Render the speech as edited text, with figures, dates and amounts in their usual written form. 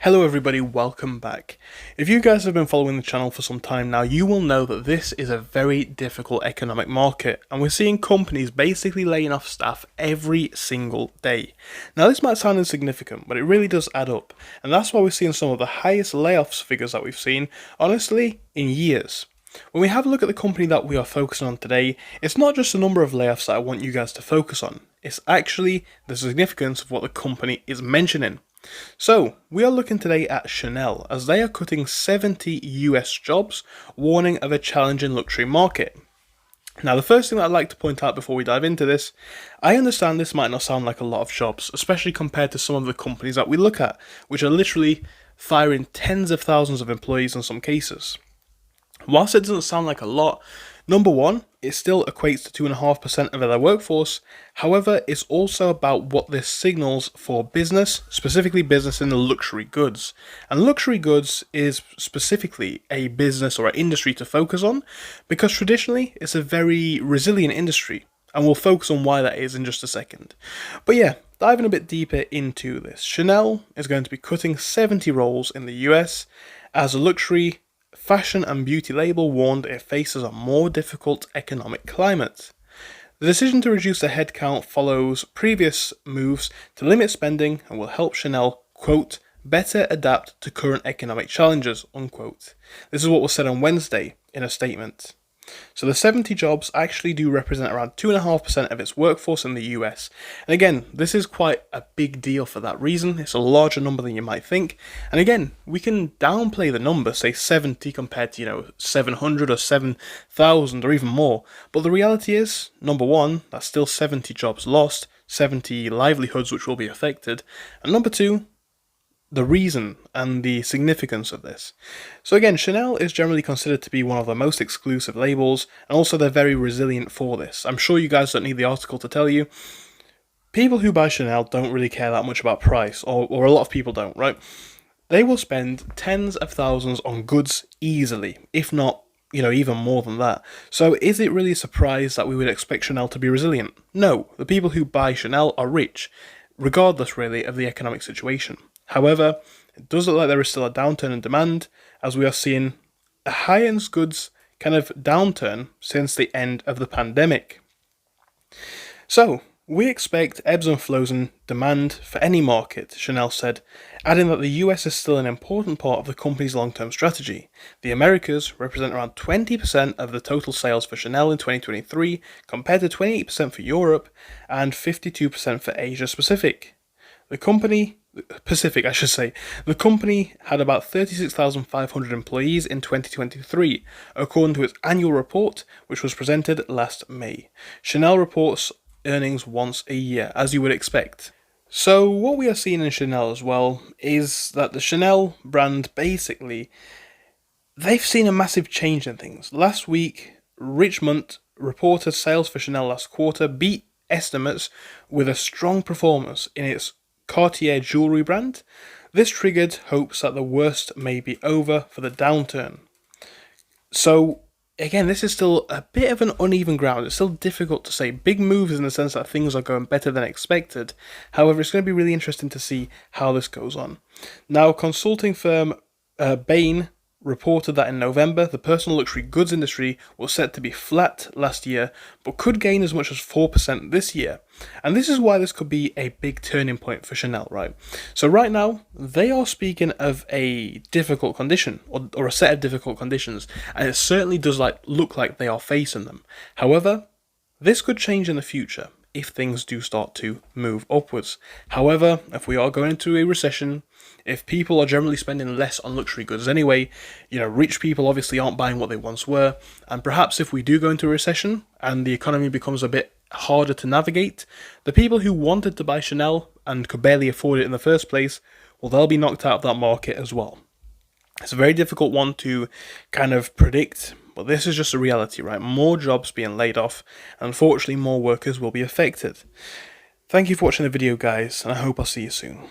Hello everybody, welcome back. If you guys have been following the channel for some time now, you will know that this is a very difficult economic market, and we're seeing companies basically laying off staff every single day. Now this might sound insignificant, but it really does add up, and that's why we're seeing some of the highest layoffs figures that we've seen, honestly, in years. When we have a look at the company that we are focusing on today, it's not just the number of layoffs that I want you guys to focus on, it's actually the significance of what the company is mentioning. So, we are looking today at Chanel, as they are cutting 70 US jobs, warning of a challenging luxury market. Now, the first thing that I'd like to point out before we dive into this, I understand this might not sound like a lot of jobs, especially compared to some of the companies that we look at, which are literally firing tens of thousands of employees in some cases. Whilst it doesn't sound like a lot, number one, it still equates to 2.5% of their workforce. However, it's also about what this signals for business, specifically business in the luxury goods. And luxury goods is specifically a business or an industry to focus on, because traditionally it's a very resilient industry. And we'll focus on why that is in just a second. But yeah, diving a bit deeper into this, Chanel is going to be cutting 70 roles in the US as a luxury fashion and beauty label warned it faces a more difficult economic climate. The decision to reduce the headcount follows previous moves to limit spending and will help Chanel, quote, better adapt to current economic challenges, unquote. This is what was said on Wednesday in a statement. So the 70 jobs actually do represent around 2.5% of its workforce in the US. And again, this is quite a big deal for that reason. It's a larger number than you might think. And again, we can downplay the number, say 70 compared to, 700 or 7,000 or even more. But the reality is, number one, that's still 70 jobs lost, 70 livelihoods which will be affected. And number two, the reason and the significance of this. So again, Chanel is generally considered to be one of the most exclusive labels, and also they're very resilient for this. I'm sure you guys don't need the article to tell you. People who buy Chanel don't really care that much about price, or a lot of people don't, right? They will spend tens of thousands on goods easily, if not, even more than that. So is it really a surprise that we would expect Chanel to be resilient? No, the people who buy Chanel are rich, regardless really of the economic situation. However, it does look like there is still a downturn in demand, as we are seeing a high-end goods kind of downturn since the end of the pandemic. So, we expect ebbs and flows in demand for any market, Chanel said, adding that the US is still an important part of the company's long-term strategy. The Americas represent around 20% of the total sales for Chanel in 2023, compared to 28% for Europe and 52% for Asia Pacific. The company had about 36,500 employees in 2023, according to its annual report, which was presented last May. Chanel reports earnings once a year, as you would expect. So what we are seeing in Chanel as well is that the Chanel brand, basically, they've seen a massive change in things. Last week, Richmond reported sales for Chanel last quarter beat estimates with a strong performance in its Cartier jewelry brand. This triggered hopes that the worst may be over for the downturn. So again, this is still a bit of an uneven ground. It's still difficult to say. Big moves in the sense that things are going better than expected. However, it's going to be really interesting to see how this goes on. Now, consulting firm Bain reported that in November, the personal luxury goods industry was set to be flat last year, but could gain as much as 4% this year. And this is why this could be a big turning point for Chanel, right? So right now, they are speaking of a difficult condition, or a set of difficult conditions, and it certainly does look like they are facing them. However, this could change in the future if things do start to move upwards. However, if we are going into a recession, if people are generally spending less on luxury goods anyway, rich people obviously aren't buying what they once were, and perhaps if we do go into a recession and the economy becomes a bit harder to navigate, the people who wanted to buy Chanel and could barely afford it in the first place, well, they'll be knocked out of that market as well. It's a very difficult one to kind of predict, but this is just a reality, right? More jobs being laid off, and unfortunately more workers will be affected. Thank you for watching the video, guys, and I hope I'll see you soon.